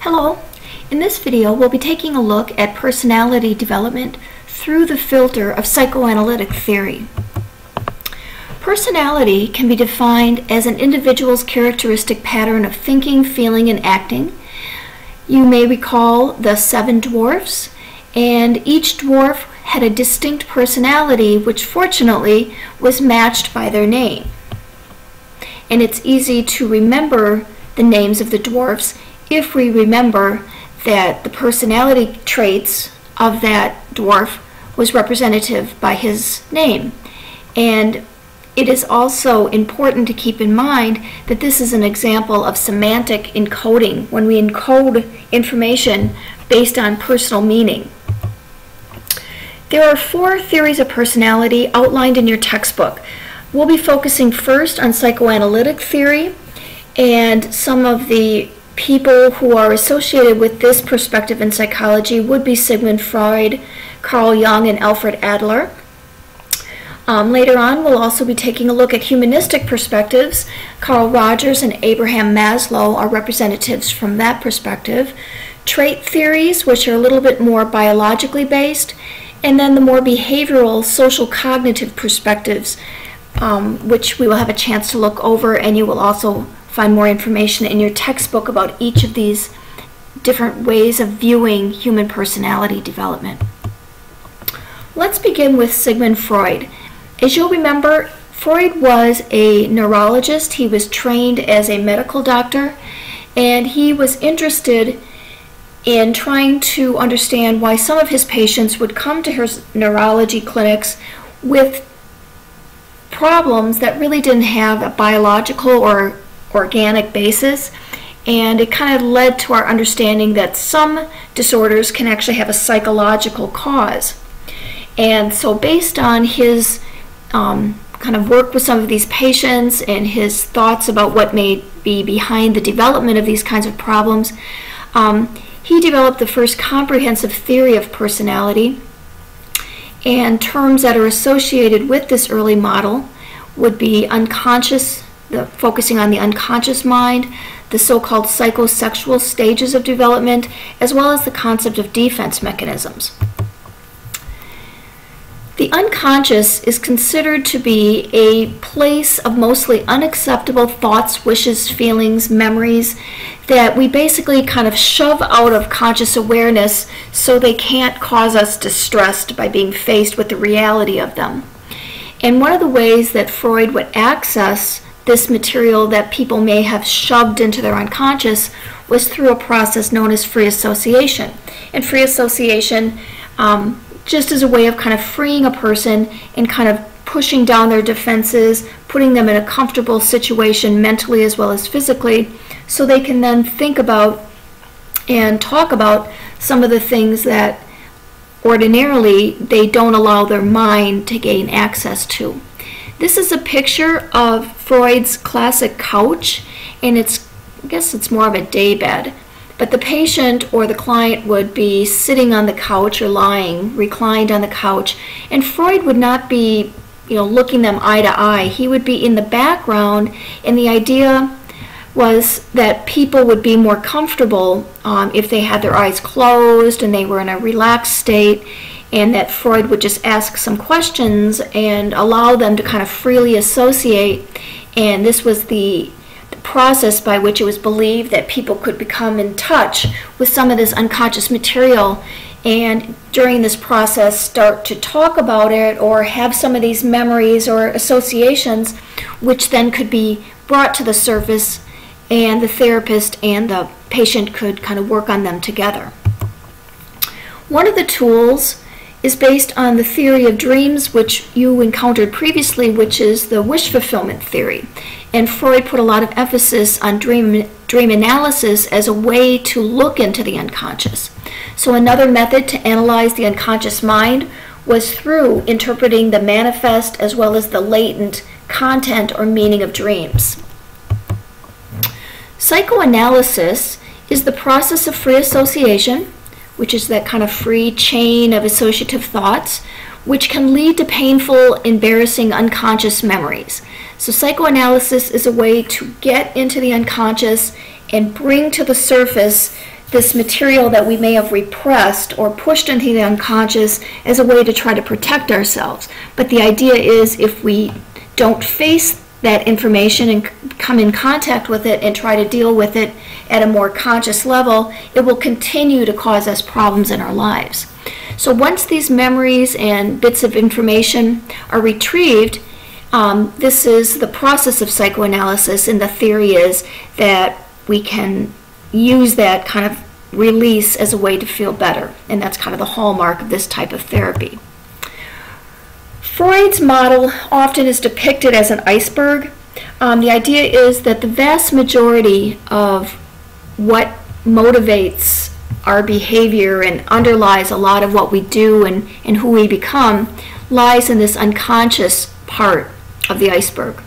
Hello. In this video, we'll be taking a look at personality development through the filter of psychoanalytic theory. Personality can be defined as an individual's characteristic pattern of thinking, feeling, and acting. You may recall the 7 dwarfs, and each dwarf had a distinct personality which fortunately was matched by their name. And it's easy to remember the names of the dwarfs if we remember that the personality traits of that dwarf was representative by his name. And it is also important to keep in mind that this is an example of semantic encoding, when we encode information based on personal meaning. There are 4 theories of personality outlined in your textbook. We'll be focusing first on psychoanalytic theory, and some of the people who are associated with this perspective in psychology would be Sigmund Freud, Carl Jung, and Alfred Adler. Later on, we'll also be taking a look at humanistic perspectives. Carl Rogers and Abraham Maslow are representatives from that perspective. Trait theories, which are a little bit more biologically based, and then the more behavioral, social cognitive perspectives, which we will have a chance to look over, and you will also find more information in your textbook about each of these different ways of viewing human personality development. Let's begin with Sigmund Freud. As you'll remember, Freud was a neurologist. He was trained as a medical doctor, and he was interested in trying to understand why some of his patients would come to his neurology clinics with problems that really didn't have a biological or organic basis, and it kind of led to our understanding that some disorders can actually have a psychological cause. And so based on his kind of work with some of these patients and his thoughts about what may be behind the development of these kinds of problems, he developed the first comprehensive theory of personality, and terms that are associated with this early model would be unconscious, focusing on the unconscious mind, the so-called psychosexual stages of development, as well as the concept of defense mechanisms. The unconscious is considered to be a place of mostly unacceptable thoughts, wishes, feelings, memories that we basically kind of shove out of conscious awareness so they can't cause us distress by being faced with the reality of them. And one of the ways that Freud would access this material that people may have shoved into their unconscious was through a process known as free association. And free association, just as a way of kind of freeing a person and kind of pushing down their defenses, putting them in a comfortable situation mentally as well as physically, so they can then think about and talk about some of the things that ordinarily they don't allow their mind to gain access to. This is a picture of Freud's classic couch, and I guess it's more of a day bed. But the patient or the client would be sitting on the couch or lying, reclined on the couch, and Freud would not be, looking them eye to eye. He would be in the background, and the idea was that people would be more comfortable if they had their eyes closed and they were in a relaxed state, and that Freud would just ask some questions and allow them to kind of freely associate. And this was the process by which it was believed that people could become in touch with some of this unconscious material, and during this process start to talk about it or have some of these memories or associations, which then could be brought to the surface, and the therapist and the patient could kind of work on them together. One of the tools is based on the theory of dreams, which you encountered previously, which is the wish fulfillment theory. And Freud put a lot of emphasis on dream analysis as a way to look into the unconscious. So another method to analyze the unconscious mind was through interpreting the manifest as well as the latent content or meaning of dreams. Psychoanalysis is the process of free association, which is that kind of free chain of associative thoughts, which can lead to painful, embarrassing, unconscious memories. So psychoanalysis is a way to get into the unconscious and bring to the surface this material that we may have repressed or pushed into the unconscious as a way to try to protect ourselves. But the idea is if we don't face that information and come in contact with it and try to deal with it at a more conscious level, it will continue to cause us problems in our lives. So once these memories and bits of information are retrieved, this is the process of psychoanalysis, and the theory is that we can use that kind of release as a way to feel better, and that's kind of the hallmark of this type of therapy. Freud's model often is depicted as an iceberg. The idea is that the vast majority of what motivates our behavior and underlies a lot of what we do and who we become lies in this unconscious part of the iceberg.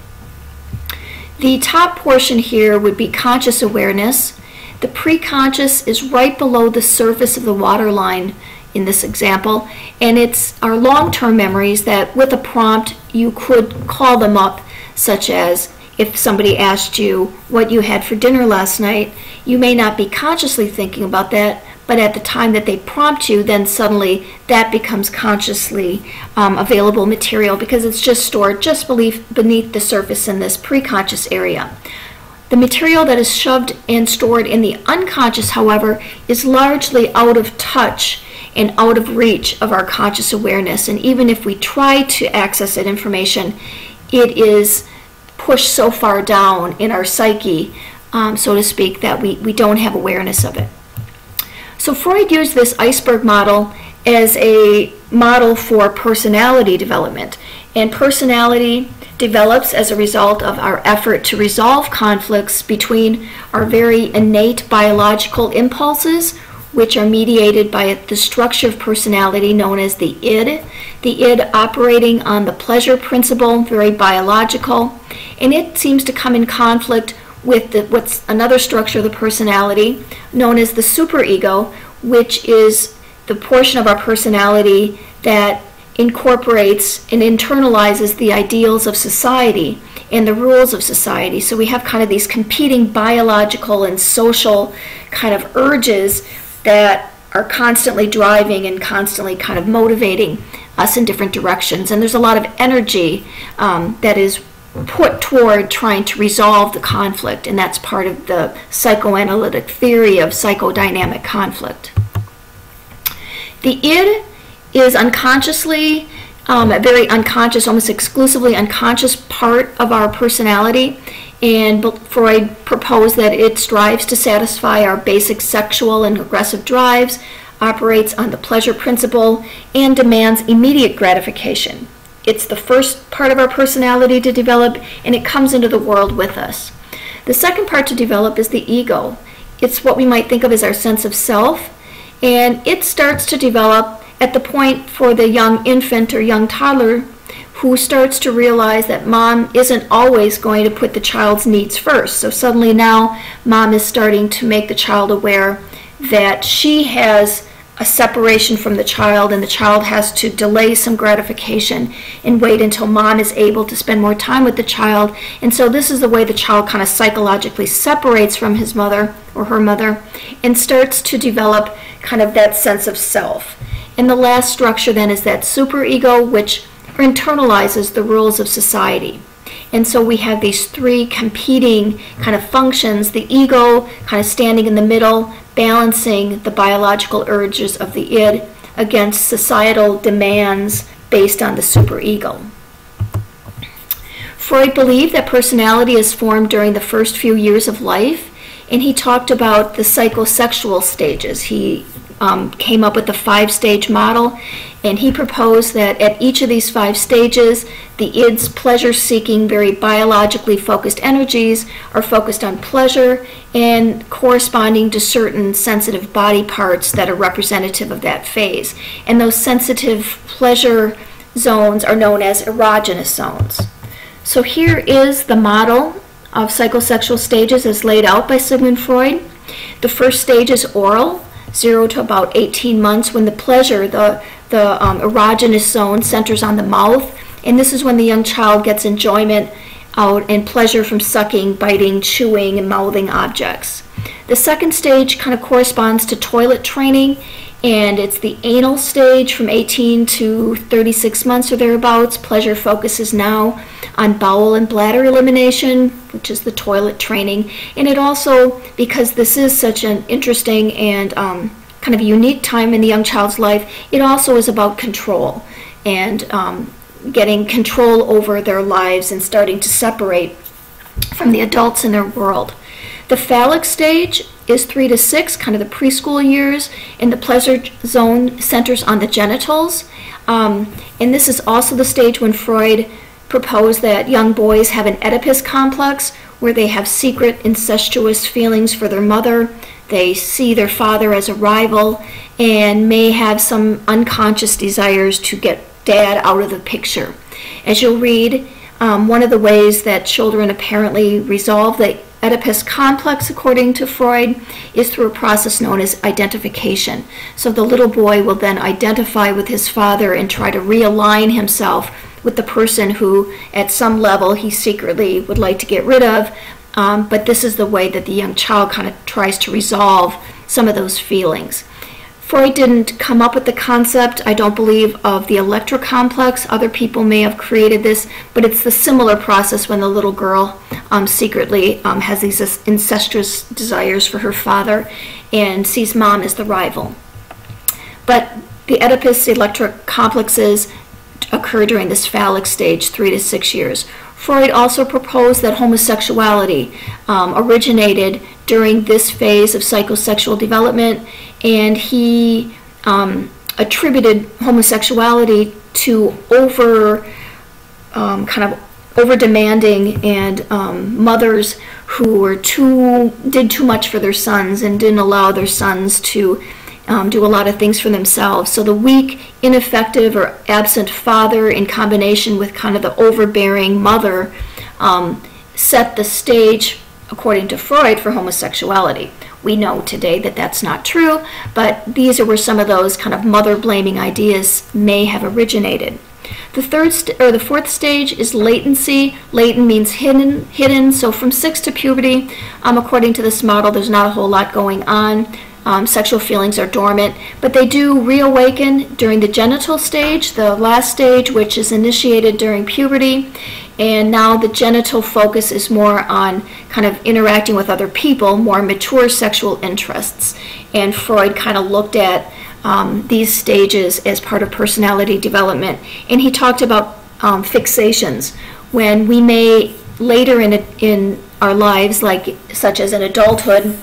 The top portion here would be conscious awareness. The preconscious is right below the surface of the waterline in this example, and it's our long-term memories that with a prompt you could call them up, such as if somebody asked you what you had for dinner last night, you may not be consciously thinking about that, but at the time that they prompt you, then suddenly that becomes consciously available material because it's just stored just beneath the surface in this preconscious area. The material that is shoved and stored in the unconscious, however, is largely out of touch and out of reach of our conscious awareness. And even if we try to access that information, it is pushed so far down in our psyche, so to speak, that we don't have awareness of it. So Freud used this iceberg model as a model for personality development. And personality develops as a result of our effort to resolve conflicts between our very innate biological impulses, which are mediated by the structure of personality known as the id operating on the pleasure principle, very biological, and it seems to come in conflict with what's another structure of the personality known as the superego, which is the portion of our personality that incorporates and internalizes the ideals of society and the rules of society. So we have kind of these competing biological and social kind of urges that are constantly driving and constantly kind of motivating us in different directions. And there's a lot of energy that is put toward trying to resolve the conflict, and that's part of the psychoanalytic theory of psychodynamic conflict. The id is unconsciously, a very unconscious, almost exclusively unconscious part of our personality, and Freud proposed that it strives to satisfy our basic sexual and aggressive drives, operates on the pleasure principle, and demands immediate gratification. It's the first part of our personality to develop, and it comes into the world with us. The second part to develop is the ego. It's what we might think of as our sense of self, and it starts to develop at the point for the young infant or young toddler who starts to realize that mom isn't always going to put the child's needs first. So suddenly now mom is starting to make the child aware that she has a separation from the child, and the child has to delay some gratification and wait until mom is able to spend more time with the child. And so this is the way the child kind of psychologically separates from his mother or her mother and starts to develop kind of that sense of self. And the last structure then is that superego, which internalizes the rules of society. And so we have these three competing kind of functions, the ego kind of standing in the middle, balancing the biological urges of the id against societal demands based on the superego. Freud believed that personality is formed during the first few years of life, and he talked about the psychosexual stages. He came up with the 5-stage model, and he proposed that at each of these 5 stages, the id's pleasure-seeking, very biologically focused energies are focused on pleasure and corresponding to certain sensitive body parts that are representative of that phase. And those sensitive pleasure zones are known as erogenous zones. So here is the model of psychosexual stages as laid out by Sigmund Freud. The first stage is oral, 0 to about 18 months, when the pleasure, the erogenous zone centers on the mouth, and this is when the young child gets enjoyment out and pleasure from sucking, biting, chewing, and mouthing objects. The second stage kind of corresponds to toilet training, and it's the anal stage from 18 to 36 months or thereabouts. Pleasure focuses now on bowel and bladder elimination, which is the toilet training. And it also, because this is such an interesting and kind of unique time in the young child's life, it also is about control and getting control over their lives and starting to separate from the adults in their world. The phallic stage is 3 to 6, kind of the preschool years, and the pleasure zone centers on the genitals. And this is also the stage when Freud proposed that young boys have an Oedipus complex, where they have secret incestuous feelings for their mother. They see their father as a rival and may have some unconscious desires to get dad out of the picture. As you'll read, one of the ways that children apparently resolve the Oedipus complex, according to Freud, is through a process known as identification. So the little boy will then identify with his father and try to realign himself with the person who, at some level, he secretly would like to get rid of. But this is the way that the young child kind of tries to resolve some of those feelings. Freud didn't come up with the concept, I don't believe, of the Electra complex. Other people may have created this, but it's the similar process when the little girl secretly has these incestuous desires for her father and sees mom as the rival. But the Oedipus-Electra complexes occur during this phallic stage, 3 to 6 years. Freud also proposed that homosexuality originated during this phase of psychosexual development, and he attributed homosexuality to over-demanding and mothers who did too much for their sons and didn't allow their sons to do a lot of things for themselves. So the weak, ineffective, or absent father in combination with kind of the overbearing mother set the stage, according to Freud, for homosexuality. We know today that that's not true, but these are where some of those kind of mother-blaming ideas may have originated. The fourth stage is latency. Latent means hidden. So from 6 to puberty, according to this model, there's not a whole lot going on. Sexual feelings are dormant, but they do reawaken during the genital stage, the last stage, which is initiated during puberty. And now the genital focus is more on kind of interacting with other people, more mature sexual interests. And Freud kind of looked at these stages as part of personality development. And he talked about fixations, when we may later in our lives, such as in adulthood,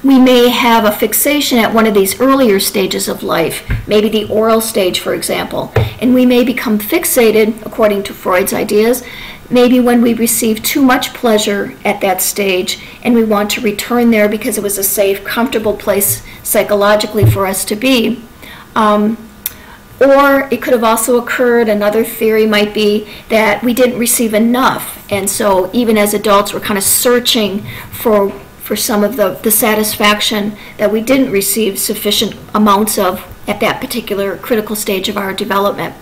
we may have a fixation at one of these earlier stages of life, maybe the oral stage, for example, and we may become fixated, according to Freud's ideas, maybe when we receive too much pleasure at that stage and we want to return there because it was a safe, comfortable place psychologically for us to be. Or it could have also occurred, another theory might be that we didn't receive enough, and so even as adults we're kind of searching for some of the satisfaction that we didn't receive sufficient amounts of at that particular critical stage of our development.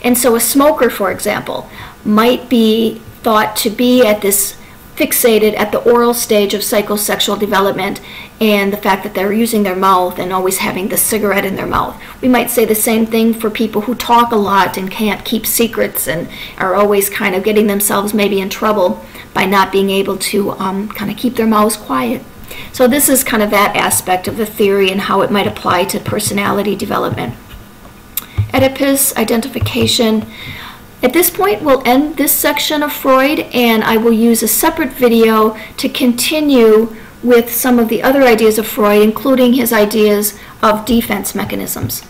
And so a smoker, for example, might be thought to be at this fixated at the oral stage of psychosexual development, and the fact that they're using their mouth and always having the cigarette in their mouth. We might say the same thing for people who talk a lot and can't keep secrets and are always kind of getting themselves maybe in trouble by not being able to kind of keep their mouths quiet. So this is kind of that aspect of the theory and how it might apply to personality development. Oedipus, identification. At this point, we'll end this section of Freud, and I will use a separate video to continue with some of the other ideas of Freud, including his ideas of defense mechanisms.